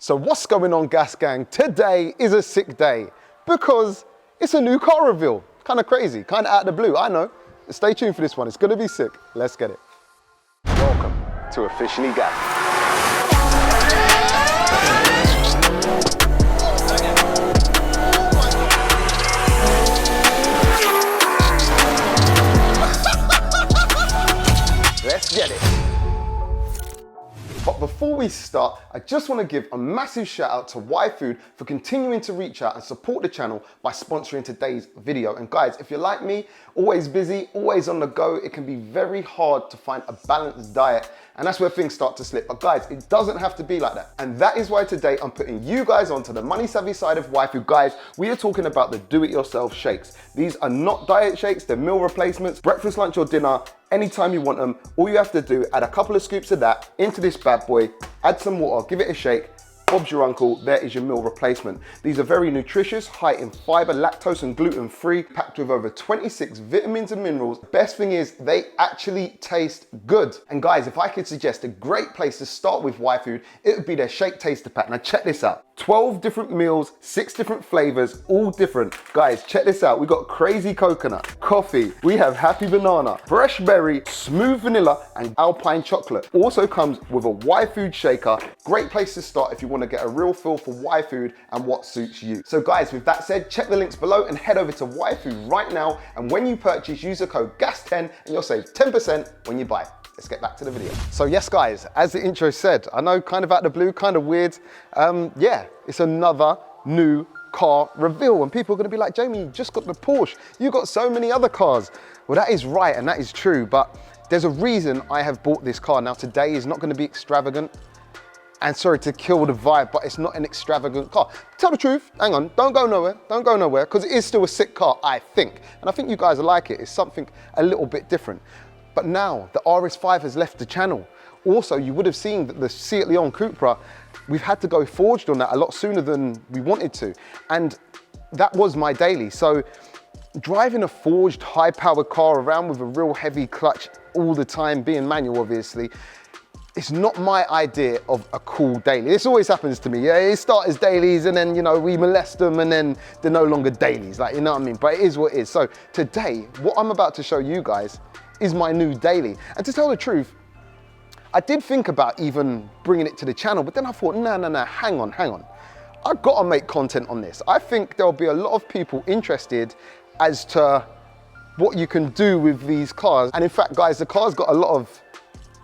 So what's going on, Gas Gang? Today is a sick day because it's a new car reveal. Kind of crazy, kind of out of the blue, I know. Stay tuned for this one, it's gonna be sick. Let's get it. Welcome to Officially Gas. Let's get it. But before we start, I just want to give a massive shout out to YFood for continuing to reach out and support the channel by sponsoring today's video. And guys, if you're like me, always busy, always on the go, it can be very hard to find a balanced diet, and that's where things start to slip. But guys, it doesn't have to be like that. And that is why today I'm putting you guys onto the money savvy side of YFood. Guys, we are talking about the do-it-yourself shakes. These are not diet shakes, they're meal replacements, breakfast, lunch or dinner, anytime you want them. All you have to do, add a couple of scoops of that into this bad boy, add some water, give it a shake, Bob's your uncle, there is your meal replacement. These are very nutritious, high in fiber, lactose and gluten-free, packed with over 26 vitamins and minerals. Best thing is they actually taste good. And guys, if I could suggest a great place to start with YFood, it would be their Shake Taster Pack. Now check this out. 12 different meals, 6 different flavors, all different. Guys, check this out. We got crazy coconut, coffee, we have happy banana, fresh berry, smooth vanilla, and alpine chocolate. Also comes with a YFood shaker. Great place to start if you want to get a real feel for YFood and what suits you. So guys, with that said, check the links below and head over to YFood right now. And when you purchase, use the code GAS10 and you'll save 10% when you buy. Let's get back to the video. So yes guys, as the intro said, I know kind of out of the blue, kind of weird. Yeah, it's another new car reveal and people are gonna be like, Jamie, you just got the Porsche. You got so many other cars. Well, that is right and that is true, but there's a reason I have bought this car. Now today is not gonna be extravagant and sorry to kill the vibe, but it's not an extravagant car. Tell the truth, hang on, don't go nowhere, because it is still a sick car, I think. And I think you guys will like it. It's something a little bit different. But now the RS5 has left the channel. Also, you would have seen that the Seat Leon Cupra, we've had to go forged on that a lot sooner than we wanted to. And that was my daily. So driving a forged high-powered car around with a real heavy clutch all the time, being manual obviously, it's not my idea of a cool daily. This always happens to me. Yeah, it start as dailies and then, you know, we molest them and then they're no longer dailies, like, you know what I mean? But it is what it is. So today, what I'm about to show you guys is my new daily. And to tell the truth, I did think about even bringing it to the channel, but then I thought, no, hang on. I've got to make content on this. I think there'll be a lot of people interested as to what you can do with these cars. And in fact, guys, the car's got a lot of,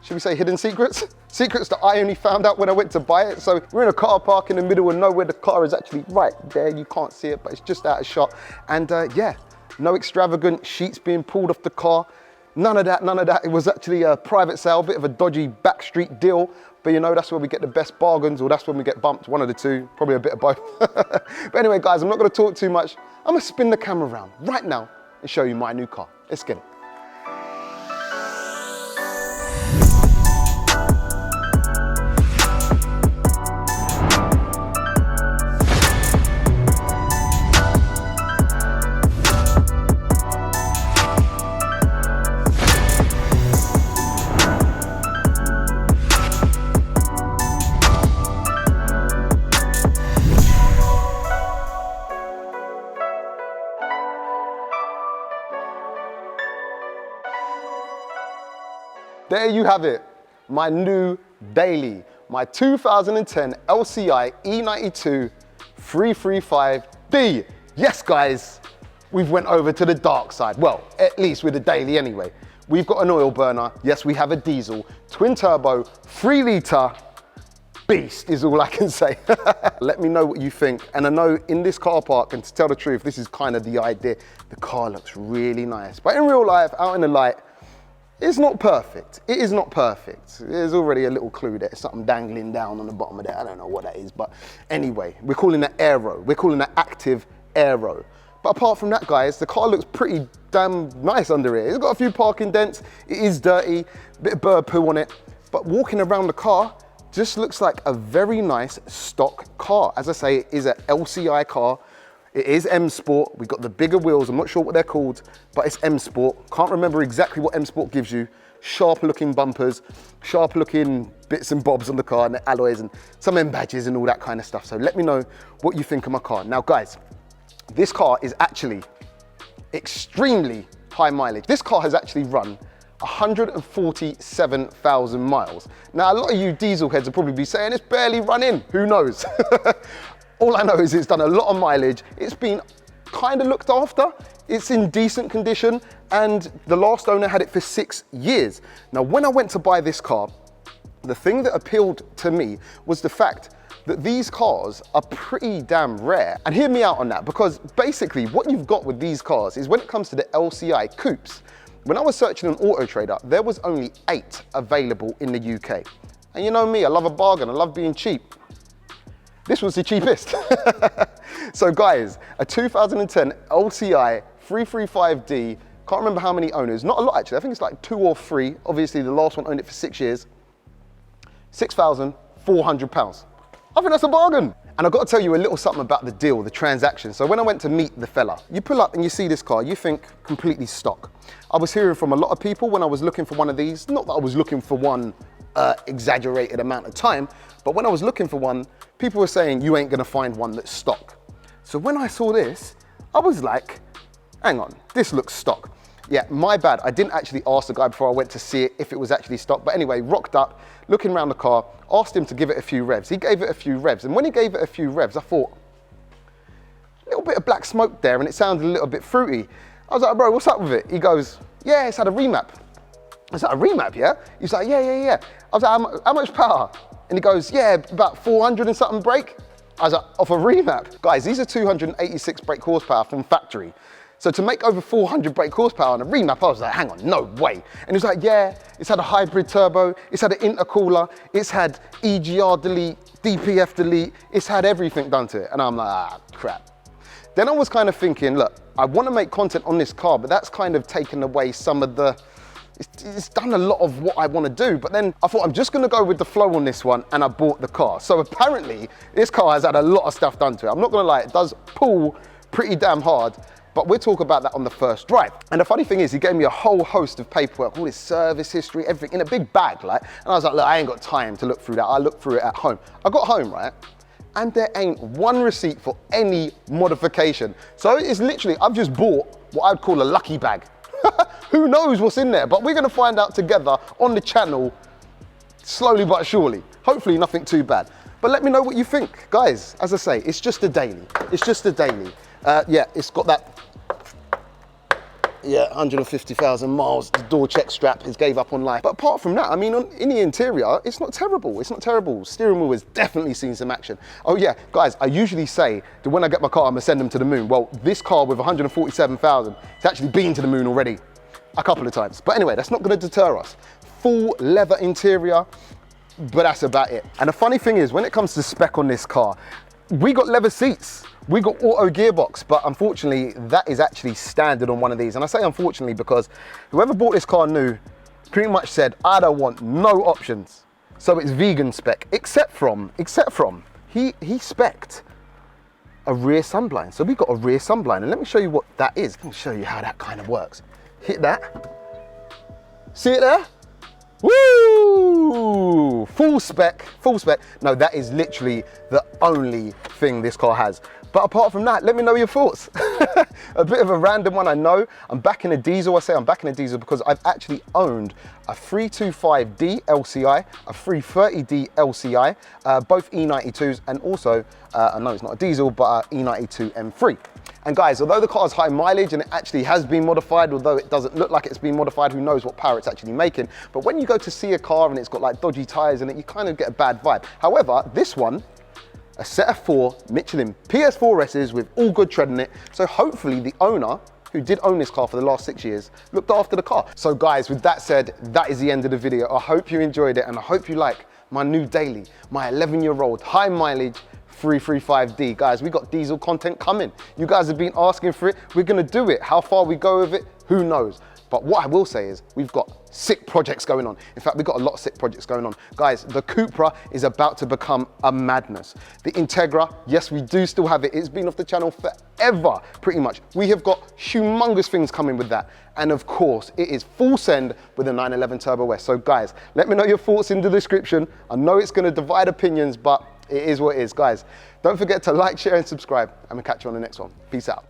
should we say hidden secrets? Secrets that I only found out when I went to buy it. So we're in a car park in the middle of nowhere. The car is actually right there. You can't see it, but it's just out of shot. And yeah, no extravagant sheets being pulled off the car. None of that. It was actually a private sale, bit of a dodgy backstreet deal. But you know, that's where we get the best bargains, or that's when we get bumped, one of the two, probably a bit of both. But anyway, guys, I'm not gonna talk too much. I'm gonna spin the camera around right now and show you my new car. Let's get it. There you have it, my new daily, my 2010 LCI E92 335D. Yes, guys, we've went over to the dark side. Well, at least with the daily anyway. We've got an oil burner. Yes, we have a diesel, twin turbo, 3 litre beast is all I can say. Let me know what you think. And I know in this car park, and to tell the truth, this is kind of the idea. The car looks really nice, but in real life, out in the light, it's not perfect. It is not perfect. There's already a little clue there, something dangling down on the bottom of that. I don't know what that is, but anyway, we're calling that aero. We're calling that active aero. But apart from that, guys, the car looks pretty damn nice under here. It's got a few parking dents. It is dirty, a bit of bird poo on it. But walking around the car just looks like a very nice stock car. As I say, it is an LCI car. It is M Sport. We've got the bigger wheels. I'm not sure what they're called, but it's M Sport. Can't remember exactly what M Sport gives you, sharper looking bumpers, sharper looking bits and bobs on the car and the alloys and some M badges and all that kind of stuff. So let me know what you think of my car. Now guys, this car is actually extremely high mileage. This car has actually run 147,000 miles. Now, a lot of you diesel heads will probably be saying it's barely run in. Who knows? All I know is it's done a lot of mileage. It's been kind of looked after. It's in decent condition, and the last owner had it for 6 years. Now, when I went to buy this car, the thing that appealed to me was the fact that these cars are pretty damn rare. And hear me out on that, because basically what you've got with these cars is when it comes to the LCI coupes, when I was searching on Auto Trader, there was only 8 available in the UK. And you know me, I love a bargain, I love being cheap. This was the cheapest. So guys, a 2010 LCI 335D, can't remember how many owners, not a lot actually, I think it's like 2 or 3. Obviously the last one owned it for 6 years. £6,400. I think that's a bargain. And I've got to tell you a little something about the deal, the transaction. So when I went to meet the fella, you pull up and you see this car, you think completely stock. I was hearing from a lot of people when I was looking for one of these, not that I was looking for one exaggerated amount of time, but when I was looking for one, people were saying you ain't gonna find one that's stock. So when I saw this, I was like, hang on, this looks stock. Yeah, my bad. I didn't actually ask the guy before I went to see it if it was actually stock. But anyway, rocked up, looking around the car, asked him to give it a few revs. He gave it a few revs. And when he gave it a few revs, I thought, a little bit of black smoke there and it sounded a little bit fruity. I was like, bro, what's up with it? He goes, yeah, it's had a remap. I was like, a remap, yeah? He's like, yeah. I was like, how much power? And he goes, yeah, about 400 and something brake. I was like, off a remap. Guys, these are 286 brake horsepower from factory. So to make over 400 brake horsepower on a remap, I was like, hang on, no way. And he was like, yeah, it's had a hybrid turbo, it's had an intercooler, it's had EGR delete, DPF delete, it's had everything done to it. And I'm like, ah, crap. Then I was kind of thinking, look, I want to make content on this car, but that's kind of taken away some of the, it's done a lot of what I want to do. But then I thought I'm just going to go with the flow on this one, and I bought the car. So apparently this car has had a lot of stuff done to it. I'm not going to lie, it does pull pretty damn hard. But we'll talk about that on the first drive. And the funny thing is, he gave me a whole host of paperwork, all his service history, everything in a big bag, like. And I was like, look, I ain't got time to look through that. I looked through it at home. I got home, right? And there ain't one receipt for any modification. So it's literally, I've just bought what I'd call a lucky bag. Who knows what's in there? But we're gonna find out together on the channel, slowly but surely. Hopefully nothing too bad. But let me know what you think. Guys, as I say, it's just a daily. It's just a daily. Yeah, it's got that, 150,000 miles, the door check strap is gave up on life. But apart from that, I mean, in the interior, it's not terrible. It's not terrible. Steering wheel has definitely seen some action. Oh yeah, guys, I usually say that when I get my car, I'm gonna send them to the moon. Well, this car with 147,000, it's actually been to the moon already a couple of times. But anyway, that's not gonna deter us. Full leather interior, but that's about it. And the funny thing is, when it comes to spec on this car, we got leather seats. We got auto gearbox, but unfortunately, that is actually standard on one of these. And I say unfortunately because whoever bought this car new pretty much said, I don't want no options. So it's vegan spec, except from, he spec'd a rear sunblind. So we got a rear sunblind, and let me show you what that is. Let me show you how that kind of works. Hit that. See it there? Woo! Full spec. No, that is literally the only thing this car has. But apart from that, let me know your thoughts. A bit of a random one, I know. I'm back in a diesel. I say I'm back in a diesel because I've actually owned a 325D LCI, a 330D LCI, both E92s, and also, I know it's not a diesel, but E92 M3. And guys, although the car is high mileage and it actually has been modified, although it doesn't look like it's been modified, who knows what power it's actually making. But when you go to see a car and it's got like dodgy tires in it, you kind of get a bad vibe. However, this one, a set of 4 Michelin PS4Ss with all good tread in it. So hopefully the owner, who did own this car for the last 6 years, looked after the car. So guys, with that said, that is the end of the video. I hope you enjoyed it, and I hope you like my new daily, my 11-year-old high mileage 335D. Guys, we got diesel content coming. You guys have been asking for it. We're gonna do it. How far we go with it, who knows? But what I will say is we've got sick projects going on. In fact, we've got a lot of sick projects going on. Guys, the Cupra is about to become a madness. The Integra, yes, we do still have it. It's been off the channel forever, pretty much. We have got humongous things coming with that. And of course, it is full send with the 911 Turbo S. So guys, let me know your thoughts in the description. I know it's gonna divide opinions, but it is what it is. Guys, don't forget to like, share, and subscribe, and we'll catch you on the next one. Peace out.